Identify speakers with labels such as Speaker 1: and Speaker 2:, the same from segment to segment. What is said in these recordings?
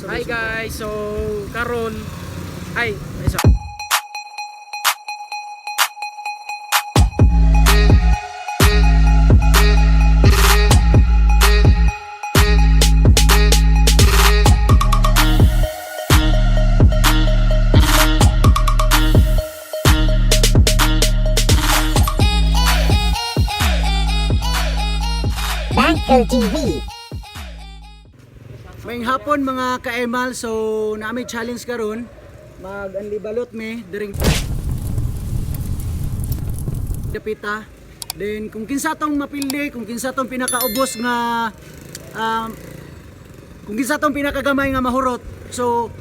Speaker 1: Hi guys, so karon ay isa.
Speaker 2: LTV.
Speaker 3: Maayong hapon mga ka-emal, so naami challenge karon mag-anlibalot me during dapita. Then kung kinsa tong mapildi, kung kinsa tong pinakaubos nga kung kinsa tong pinakagamay nga mahurot. So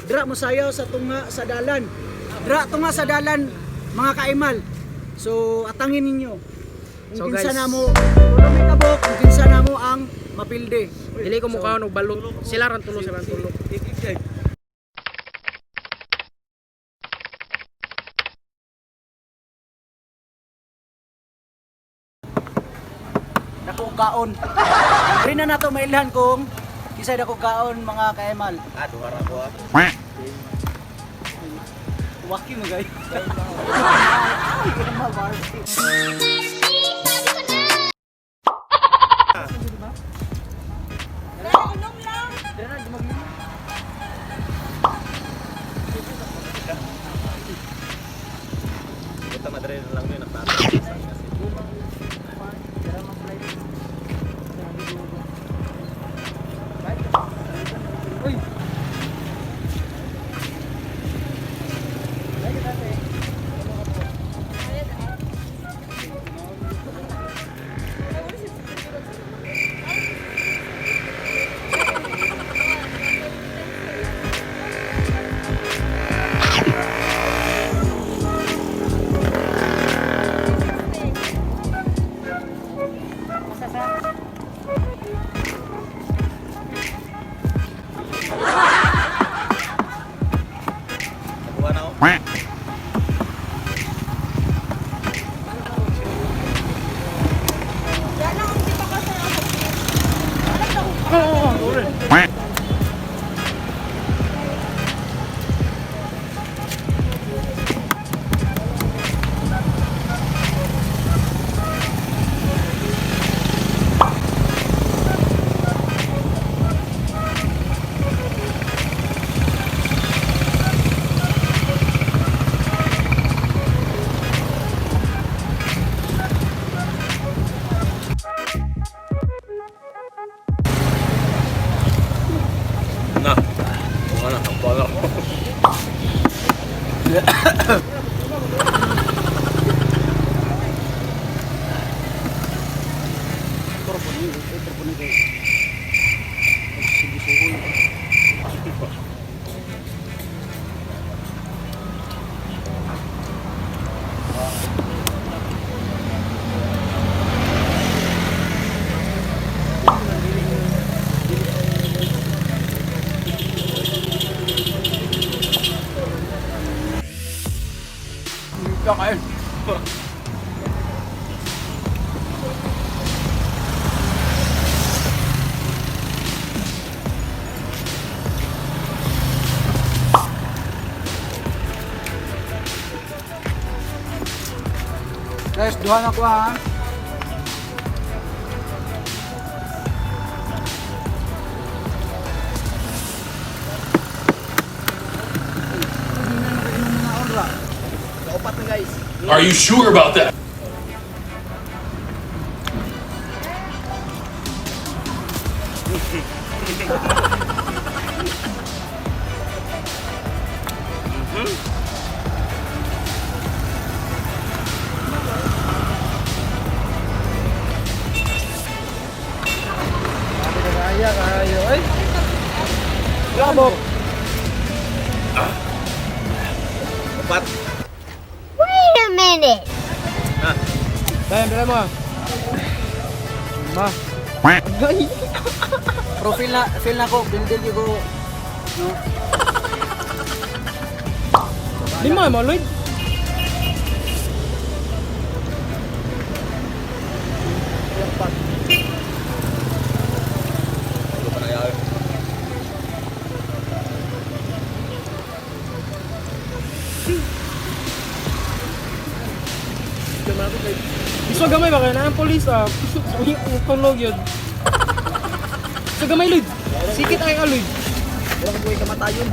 Speaker 3: dira mo sayaw sa tunga sa dalan. Dira tunga sa dalan mga ka-emal. So atangin ninyo.
Speaker 1: So,
Speaker 3: Kung kinsa
Speaker 1: guys,
Speaker 3: namo may kabok, kung kinsa namo ang mapildi.
Speaker 1: Dili ko mukha og balot. Sila ran tulo, sila ran tulo.
Speaker 3: Dako kaon. Dili na nato mailhan kung isa dako kaon mga ka-emal.
Speaker 2: Duha ra ko.
Speaker 3: Waki mo guys.
Speaker 2: Kita madre lang yun nakataas. Buwan ako. Na. Wala nang bala.
Speaker 3: Kakain. Guys, duha na ko ha.
Speaker 1: Kaupat na guys.
Speaker 4: Are you sure about that?
Speaker 1: Kaya kayo ay. Labok.
Speaker 2: Upat. Wait a minute.
Speaker 1: Dala mo. Ma.
Speaker 3: Profile na, feel na ko, building ko. No.
Speaker 1: Lima mo, Lloyd. gamay ba kaya na ang polis tunog yun. Sa gamay Lloyd. Sikit ay Lloyd.
Speaker 3: Wala ko buhay kamatayon.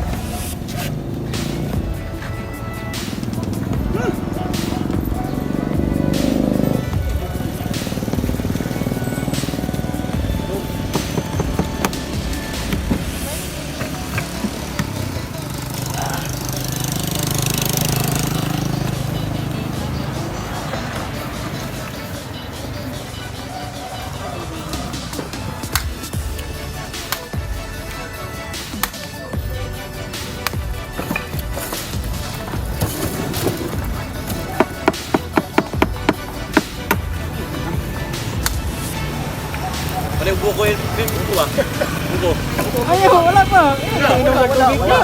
Speaker 2: Ano yung buko yun? Buko ah. Buko.
Speaker 1: Ayaw, wala pa. Tubig na.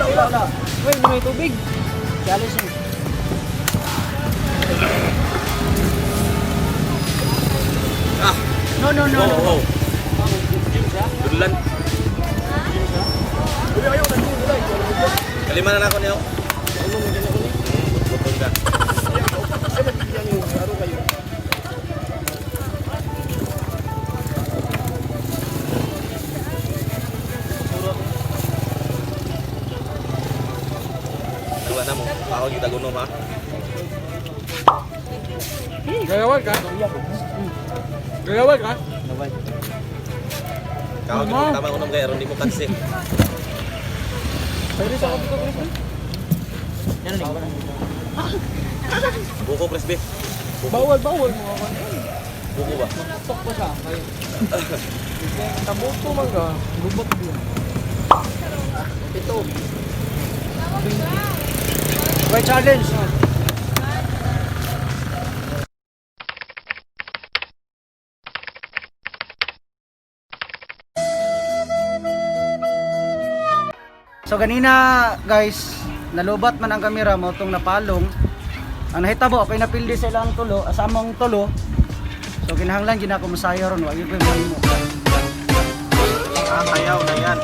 Speaker 3: Wala.
Speaker 1: Wait, may tubig.
Speaker 3: Challenge mo.
Speaker 2: Ah!
Speaker 3: No.
Speaker 2: Wow. Dudulan. Kalima na ako niyo. Butol ka. Nawa na mo. Ako kita gunom ha.
Speaker 1: Gayawag ka? Gayawag ka?
Speaker 2: Kau kita tama gunom kay aron di mo kansi.
Speaker 1: Pwede sa kapito, Chris.
Speaker 2: Buko presbe.
Speaker 1: Bawal mo ako.
Speaker 2: Buko ba?
Speaker 1: Tok ko siya. Tabuto man ka. Lubot din.
Speaker 3: Ito. May challenge. So ganina guys, nalubat man ang kamera mo tong napalong. Ang nahitabo okay napildi sa ilang tulo, asamang tulo. So kinahanglan gid ako masaya ron, wa gyud ko mahimo.
Speaker 2: Sayaw na yan.